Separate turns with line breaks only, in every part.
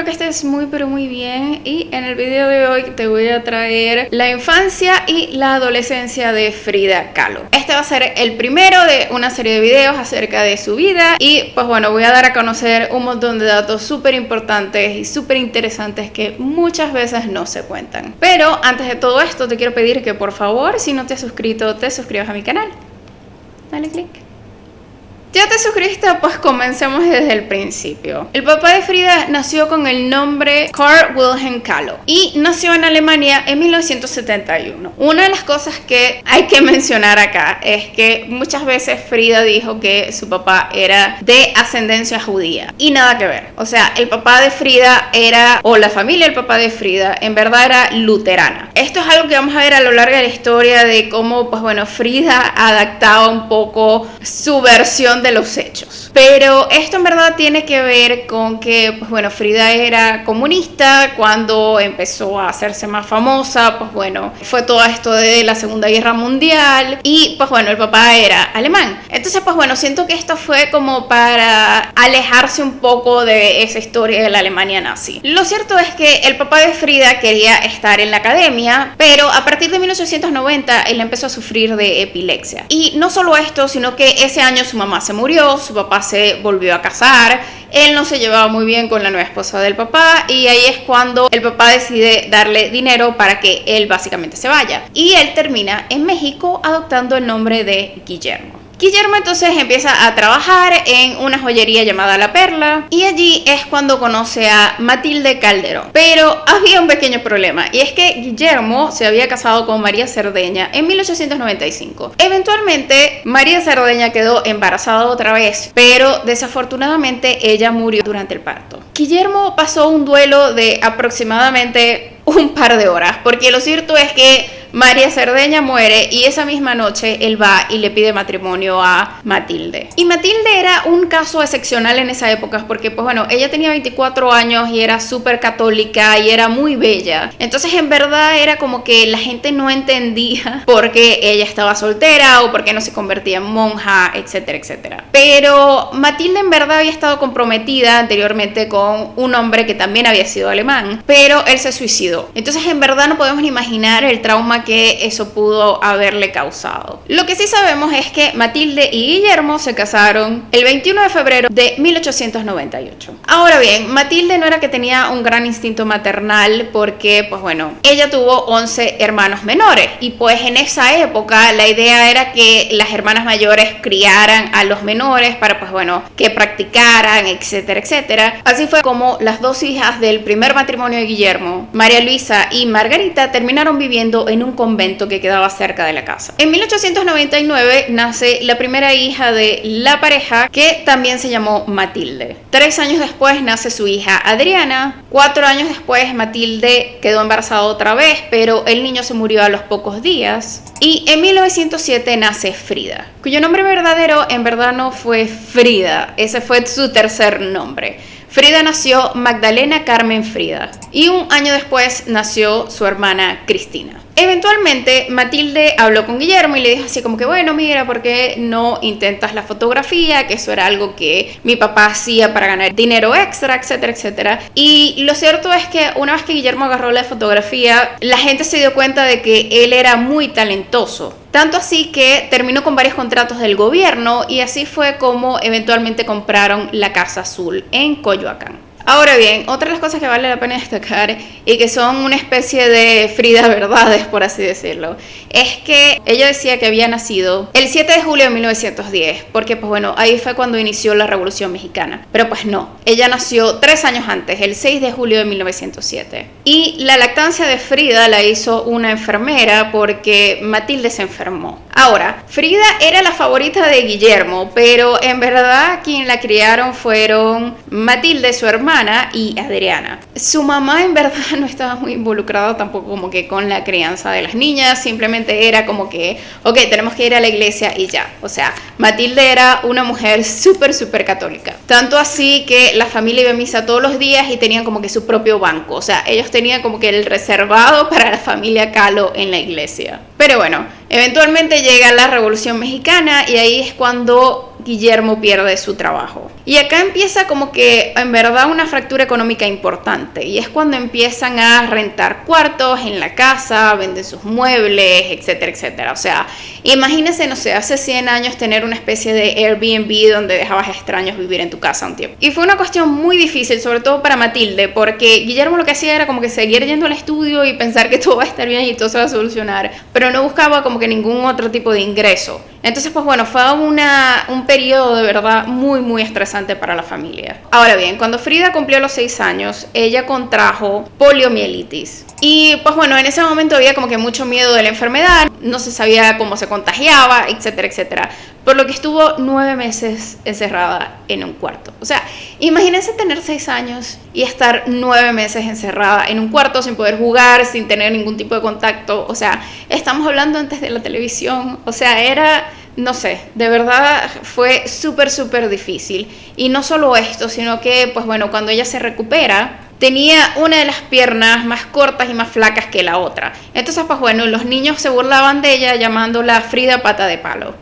espero que estés muy pero muy bien y en el video de hoy te voy a traer la infancia y la adolescencia de Frida Kahlo. Este va a ser el primero de una serie de videos acerca de su vida y pues bueno, voy a dar a conocer un montón de datos súper importantes y súper interesantes que muchas veces no se cuentan. Pero antes de todo esto te quiero pedir que por favor, si no te has suscrito, te suscribas a mi canal. Dale click. ¿Ya te suscribiste? Pues comencemos desde el principio. El papá de Frida nació con el nombre Karl Wilhelm Kahlo y nació en Alemania en 1971. Una de las cosas que hay que mencionar acá es que muchas veces Frida dijo que su papá era de ascendencia judía y nada que ver. O sea, el papá de Frida era, o la familia del papá de Frida, en verdad era luterana. Esto es algo que vamos a ver a lo largo de la historia de cómo, pues bueno, Frida adaptaba un poco su versión de los hechos. Pero esto en verdad tiene que ver con que, pues bueno, Frida era comunista cuando empezó a hacerse más famosa, pues bueno, fue todo esto de la Segunda Guerra Mundial y pues bueno, el papá era alemán. Entonces, pues bueno, siento que esto fue como para alejarse un poco de esa historia de la Alemania nazi. Lo cierto es que el papá de Frida quería estar en la academia, pero a partir de 1890 él empezó a sufrir de epilepsia. Y no solo esto, sino que ese año su mamá se murió, su papá se volvió a casar, él no se llevaba muy bien con la nueva esposa del papá y ahí es cuando el papá decide darle dinero para que él básicamente se vaya. Y él termina en México adoptando el nombre de Guillermo. Guillermo entonces empieza a trabajar en una joyería llamada La Perla y allí es cuando conoce a Matilde Calderón. Pero había un pequeño problema y es que Guillermo se había casado con María Cerdeña en 1895. Eventualmente María Cerdeña quedó embarazada otra vez, pero desafortunadamente ella murió durante el parto. Guillermo pasó un duelo de aproximadamente un par de horas, porque lo cierto es que María Cerdeña muere y esa misma noche él va y le pide matrimonio a Matilde. Y Matilde era un caso excepcional en esa época porque pues bueno, ella tenía 24 años y era súper católica y era muy bella. Entonces en verdad era como que la gente no entendía por qué ella estaba soltera o por qué no se convertía en monja, etcétera, etcétera. Pero Matilde en verdad había estado comprometida anteriormente con un hombre que también había sido alemán, pero él se suicidó. Entonces en verdad no podemos ni imaginar el trauma que eso pudo haberle causado. Lo que sí sabemos es que Matilde y Guillermo se casaron el 21 de febrero de 1898. Ahora bien, Matilde no era que tenía un gran instinto maternal porque, pues bueno, ella tuvo 11 hermanos menores y pues en esa época la idea era que las hermanas mayores criaran a los menores para, pues bueno, que practicaran, etcétera, etcétera. Así fue como las dos hijas del primer matrimonio de Guillermo, María Luisa y Margarita, terminaron viviendo en un convento que quedaba cerca de la casa. En 1899 nace la primera hija de la pareja, que también se llamó Matilde. 3 años después nace su hija Adriana. 4 años después Matilde quedó embarazada otra vez, pero el niño se murió a los pocos días. Y en 1907 nace Frida, cuyo nombre verdadero en verdad no fue Frida, ese fue su tercer nombre. Frida nació Magdalena Carmen Frida y un año después nació su hermana Cristina. Eventualmente Matilde habló con Guillermo y le dijo así como que bueno, mira, ¿por qué no intentas la fotografía? Que eso era algo que mi papá hacía para ganar dinero extra, etcétera, etcétera. Y lo cierto es que una vez que Guillermo agarró la fotografía, la gente se dio cuenta de que él era muy talentoso. Tanto así que terminó con varios contratos del gobierno y así fue como eventualmente compraron la Casa Azul en Coyoacán. Ahora bien, otra de las cosas que vale la pena destacar y que son una especie de Frida verdades, por así decirlo, es que ella decía que había nacido el 7 de julio de 1910, porque pues bueno, ahí fue cuando inició la Revolución Mexicana. Pero pues no, ella nació 3 años antes, el 6 de julio de 1907. Y la lactancia de Frida la hizo una enfermera porque Matilde se enfermó. Ahora, Frida era la favorita de Guillermo, pero en verdad quien la criaron fueron Matilde, su hermana, y Adriana. Su mamá en verdad no estaba muy involucrada tampoco como que con la crianza de las niñas, simplemente era como que, ok, tenemos que ir a la iglesia y ya. O sea, Matilde era una mujer súper católica. Tanto así que la familia iba a misa todos los días y tenían como que su propio banco. O sea, ellos tenían como que el reservado para la familia Kahlo en la iglesia. Pero bueno, eventualmente llega la Revolución Mexicana y ahí es cuando Guillermo pierde su trabajo. Y acá empieza como que en verdad una fractura económica importante, y es cuando empiezan a rentar cuartos en la casa, venden sus muebles, etcétera, etcétera. O sea, imagínense, no sé, hace 100 años tener una especie de Airbnb donde dejabas extraños vivir en tu casa un tiempo. Y fue una cuestión muy difícil, sobre todo para Matilde, porque Guillermo lo que hacía era como que seguir yendo al estudio y pensar que todo va a estar bien y todo se va a solucionar, pero no buscaba como que ningún otro tipo de ingreso. Entonces, pues bueno, fue un periodo de verdad muy, muy estresante para la familia. Ahora bien, cuando Frida cumplió los 6 años, ella contrajo poliomielitis. Y pues bueno, en ese momento había como que mucho miedo de la enfermedad, no se sabía cómo se contagiaba, etcétera, etcétera. Por lo que estuvo 9 meses encerrada en un cuarto. O sea, imagínense tener 6 años y estar 9 meses encerrada en un cuarto sin poder jugar, sin tener ningún tipo de contacto. O sea, estamos hablando antes de la televisión. O sea, era, no sé, de verdad fue súper, súper difícil. Y no solo esto, sino que, pues bueno, cuando ella se recupera, tenía una de las piernas más cortas y más flacas que la otra. Entonces, pues bueno, los niños se burlaban de ella llamándola Frida Pata de Palo.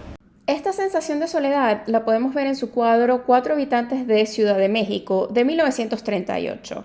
Esta sensación de soledad la podemos ver en su cuadro 4 habitantes de Ciudad de México de 1938.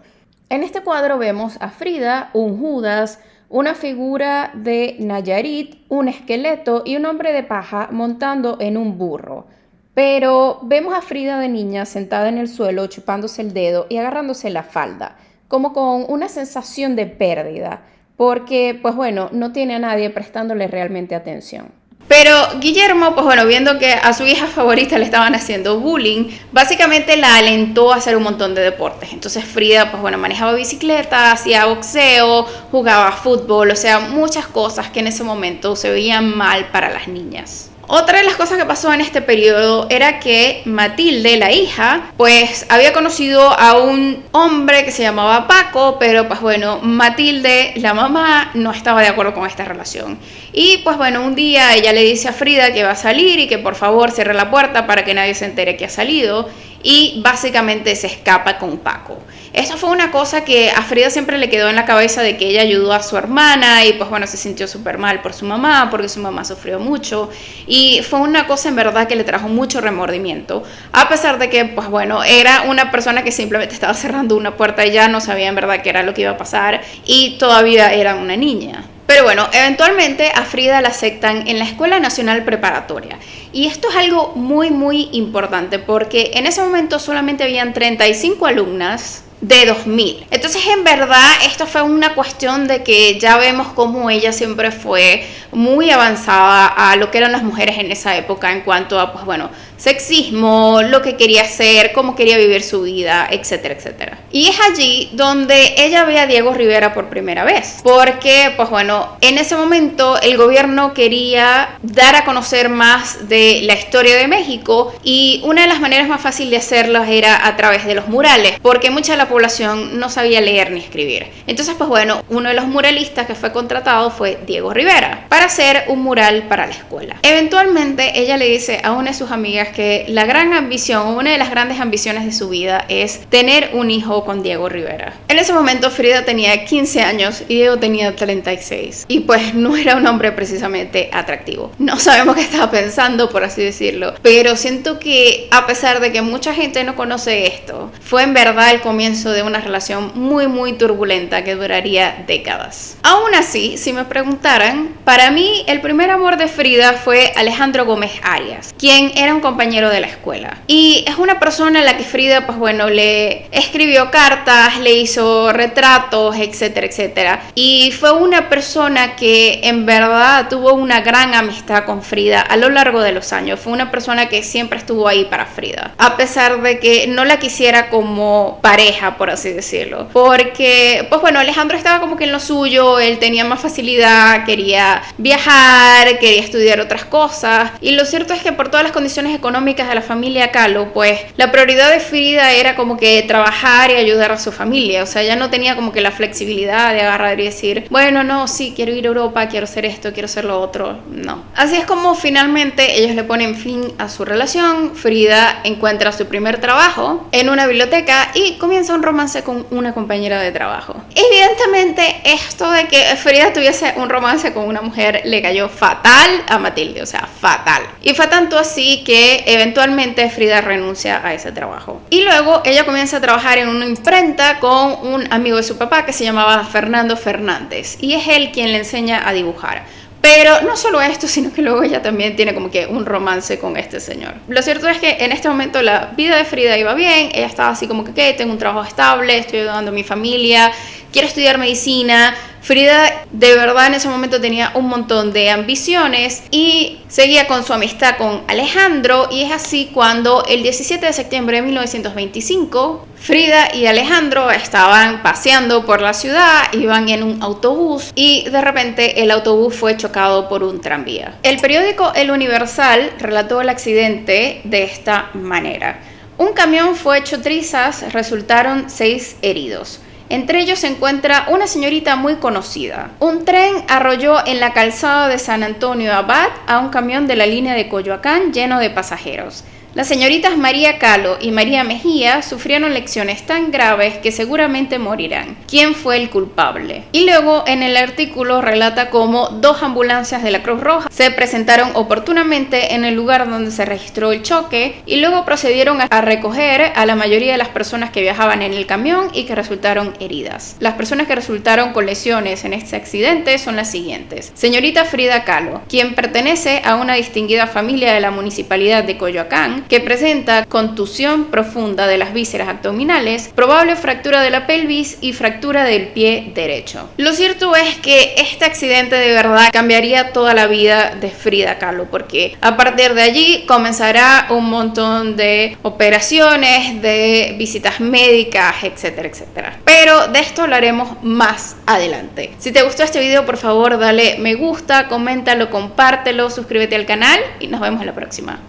En este cuadro vemos a Frida, un Judas, una figura de Nayarit, un esqueleto y un hombre de paja montando en un burro. Pero vemos a Frida de niña sentada en el suelo chupándose el dedo y agarrándose la falda, como con una sensación de pérdida, porque pues bueno, no tiene a nadie prestándole realmente atención. Pero Guillermo, pues bueno, viendo que a su hija favorita le estaban haciendo bullying, básicamente la alentó a hacer un montón de deportes. Entonces Frida, pues bueno, manejaba bicicleta, hacía boxeo, jugaba fútbol, o sea, muchas cosas que en ese momento se veían mal para las niñas. Otra de las cosas que pasó en este periodo era que Matilde, la hija, pues había conocido a un hombre que se llamaba Paco, pero pues bueno, Matilde, la mamá, no estaba de acuerdo con esta relación. Y pues bueno, un día ella le dice a Frida que va a salir y que por favor cierre la puerta para que nadie se entere que ha salido, y básicamente se escapa con Paco. Eso fue una cosa que a Frida siempre le quedó en la cabeza, de que ella ayudó a su hermana y pues bueno, se sintió súper mal por su mamá, porque su mamá sufrió mucho, y fue una cosa en verdad que le trajo mucho remordimiento, a pesar de que pues bueno, era una persona que simplemente estaba cerrando una puerta y ya no sabía en verdad qué era lo que iba a pasar, y todavía era una niña. Pero bueno, eventualmente a Frida la aceptan en la Escuela Nacional Preparatoria. Y esto es algo muy, muy importante, porque en ese momento solamente habían 35 alumnas de 2000. Entonces, en verdad, esto fue una cuestión de que ya vemos cómo ella siempre fue muy avanzada a lo que eran las mujeres en esa época en cuanto a, pues bueno, sexismo, lo que quería hacer, cómo quería vivir su vida, etcétera, etcétera. Y es allí donde ella ve a Diego Rivera por primera vez, porque, pues bueno, en ese momento el gobierno quería dar a conocer más de la historia de México, y una de las maneras más fáciles de hacerlo era a través de los murales, porque mucha de la población no sabía leer ni escribir. Entonces, pues bueno, uno de los muralistas que fue contratado fue Diego Rivera para hacer un mural para la escuela. Eventualmente ella le dice a una de sus amigas que la gran ambición, una de las grandes ambiciones de su vida, es tener un hijo con Diego Rivera. En ese momento Frida tenía 15 años y Diego tenía 36, y pues no era un hombre precisamente atractivo. No sabemos qué estaba pensando, por así decirlo, pero siento que a pesar de que mucha gente no conoce esto, fue en verdad el comienzo de una relación muy, muy turbulenta que duraría décadas. Aún así, si me preguntaran, para mí el primer amor de Frida fue Alejandro Gómez Arias, quien era un compañero de la escuela, y es una persona a la que Frida, pues bueno, le escribió cartas, le hizo retratos, etcétera, etcétera, y fue una persona que en verdad tuvo una gran amistad con Frida a lo largo de los años. Fue una persona que siempre estuvo ahí para Frida, a pesar de que no la quisiera como pareja, por así decirlo, porque pues bueno, Alejandro estaba como que en lo suyo, él tenía más facilidad, quería viajar, quería estudiar otras cosas, y lo cierto es que por todas las condiciones económicas de la familia Kahlo, pues la prioridad de Frida era como que trabajar y ayudar a su familia. O sea, ella no tenía como que la flexibilidad de agarrar y decir, bueno, no, sí, quiero ir a Europa, quiero hacer esto, quiero hacer lo otro. No. Así es como finalmente ellos le ponen fin a su relación. Frida encuentra su primer trabajo en una biblioteca y comienza un romance con una compañera de trabajo. Evidentemente, esto de que Frida tuviese un romance con una mujer le cayó fatal a Matilde, o sea, fatal. Y fue tanto así que que eventualmente Frida renuncia a ese trabajo. Y luego ella comienza a trabajar en una imprenta con un amigo de su papá que se llamaba Fernando Fernández, y es él quien le enseña a dibujar. Pero no solo esto, sino que luego ella también tiene como que un romance con este señor. Lo cierto es que en este momento la vida de Frida iba bien. Ella estaba así como que, tengo un trabajo estable, estoy ayudando a mi familia, quiero estudiar medicina. Frida de verdad en ese momento tenía un montón de ambiciones y seguía con su amistad con Alejandro, y es así cuando el 17 de septiembre de 1925 Frida y Alejandro estaban paseando por la ciudad, iban en un autobús y de repente el autobús fue chocado por un tranvía. El periódico El Universal relató el accidente de esta manera: un camión fue hecho trizas, resultaron 6 heridos. Entre ellos se encuentra una señorita muy conocida. Un tren arrolló en la calzada de San Antonio Abad a un camión de la línea de Coyoacán lleno de pasajeros. Las señoritas María Calo y María Mejía sufrieron lesiones tan graves que seguramente morirán. ¿Quién fue el culpable? Y luego en el artículo relata cómo 2 ambulancias de la Cruz Roja se presentaron oportunamente en el lugar donde se registró el choque y luego procedieron a recoger a la mayoría de las personas que viajaban en el camión y que resultaron heridas. Las personas que resultaron con lesiones en este accidente son las siguientes: señorita Frida Kahlo, quien pertenece a una distinguida familia de la municipalidad de Coyoacán, que presenta contusión profunda de las vísceras abdominales, probable fractura de la pelvis y fractura del pie derecho. Lo cierto es que este accidente de verdad cambiaría toda la vida de Frida Kahlo, porque a partir de allí comenzará un montón de operaciones, de visitas médicas, etcétera, etcétera. Pero de esto hablaremos más adelante. Si te gustó este video, por favor dale me gusta, coméntalo, compártelo, suscríbete al canal y nos vemos en la próxima.